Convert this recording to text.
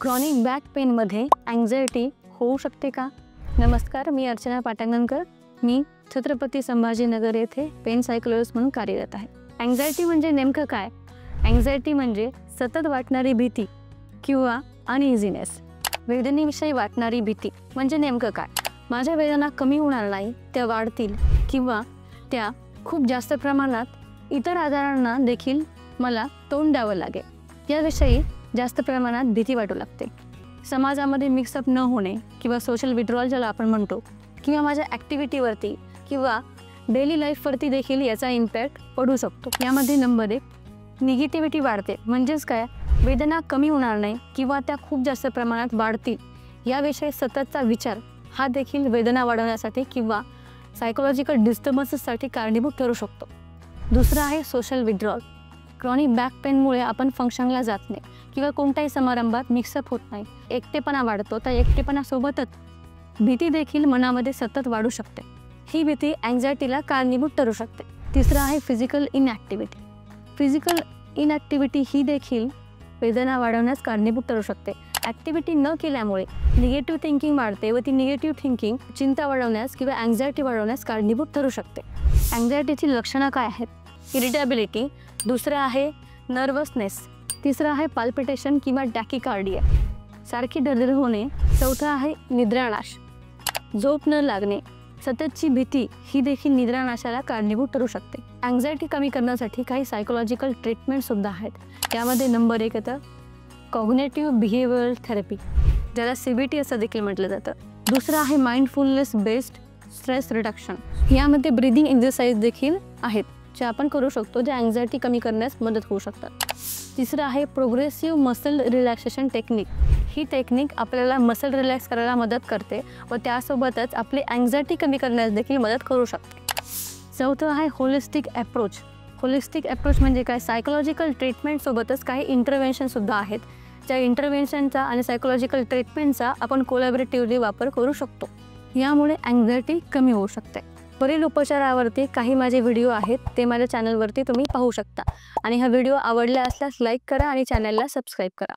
Chronic back पेनमध्ये anxiety होऊ शकते का? नमस्कार, मी अर्चना पाटंगणकर. मी छत्रपती संभाजीनगर येथे पेन सायकोलॉजिस्ट म्हणून कार्यरत आहे. अँक्झायटी म्हणजे नेमकं काय? अँक्झायटी म्हणजे सतत वाटणारी भीती किंवा अनइझीनेस. वेदनेविषयी वाटणारी भीती म्हणजे नेमकं काय? माझ्या वेदना कमी होणार नाही, त्या वाढतील किंवा त्या खूप जास्त प्रमाणात इतर आजारांना देखील मला तोंड द्यावं लागेल, याविषयी जास्त प्रमाणात भीती वाटू लागते. समाजामध्ये मिक्सअप न होणे किंवा सोशल विड्रॉल ज्याला आपण म्हणतो, किंवा माझ्या ॲक्टिव्हिटीवरती किंवा डेली लाईफवरती देखील याचा इम्पॅक्ट पडू शकतो. यामध्ये नंबर 1, निगेटिव्हिटी वाढते. म्हणजेच काय? वेदना कमी होणार नाही किंवा त्या खूप जास्त प्रमाणात वाढतील याविषयी सततचा विचार हा देखील वेदना वाढवण्यासाठी किंवा सायकोलॉजिकल डिस्टर्बन्सेससाठी कारणीभूत ठरू शकतो. दुसरं आहे सोशल विड्रॉल. क्रॉनिक बॅक पेनमुळे आपण फंक्शनला जात नाही किंवा कोणत्याही समारंभात मिक्सअप होत नाही. एकटेपणा वाढतो. त्या एकटेपणासोबतच भीती देखील मनामध्ये सतत वाढू शकते. ही भीती अँक्झायटीला कारणीभूत ठरू शकते. तिसरं आहे फिजिकल इनॲक्टिव्हिटी. फिजिकल इनॲक्टिव्हिटी ही देखील वेदना वाढवण्यास कारणीभूत ठरू शकते. ॲक्टिव्हिटी न केल्यामुळे निगेटिव्ह थिंकिंग वाढते व ती निगेटिव्ह थिंकिंग चिंता वाढवण्यास किंवा अँक्झायटी वाढवण्यास कारणीभूत ठरू शकते. अँक्झायटीची लक्षणं काय आहेत? इरिटेबिलिटी. दुसरं आहे नर्वसनेस. तिसरं आहे पाल्पिटेशन किंवा टॅकिकार्डिया, सारखी धडधड होणे. चौथं आहे निद्रानाश, झोप न लागणे. सततची भीती ही देखील निद्रानाशाला कारणीभूत ठरू शकते. अँक्झायटी कमी करण्यासाठी काही सायकोलॉजिकल ट्रीटमेंटसुद्धा आहेत. त्यामध्ये नंबर 1 येतं कॉग्नेटिव्ह बिहेवियरल थेरपी, ज्याला CBT असं देखील म्हटलं जातं. दुसरं आहे माइंडफुलनेस बेस्ड स्ट्रेस रिडक्शन. यामध्ये ब्रीदिंग एक्सरसाइज देखील आहेत जे आपण करू शकतो, जे अँक्झायटी कमी करण्यास मदत होऊ शकतात. तिसरं आहे प्रोग्रेसिव्ह मसल रिलॅक्सेशन टेक्निक. ही टेक्निक आपल्याला मसल रिलॅक्स करायला मदत करते व त्यासोबतच आपली अँक्झायटी कमी करण्यास देखील मदत करू शकते. चौथं आहे होलिस्टिक ॲप्रोच. होलिस्टिक ॲप्रोच म्हणजे काय? सायकोलॉजिकल ट्रीटमेंटसोबतच काही इंटरव्हेन्शनसुद्धा आहेत, ज्या इंटरव्हेन्शनचा आणि सायकोलॉजिकल ट्रीटमेंटचा आपण कोलॅबोरेटिव्हली वापर करू शकतो. यामुळे अँक्झायटी कमी होऊ शकते. वरील उपचारावरती काही माझे व्हिडिओ आहेत, ते माझ्या चॅनलवरती तुम्ही पाहू शकता. आणि हा व्हिडिओ आवडला असल्यास लाईक करा आणि चॅनलला सबस्क्राईब करा.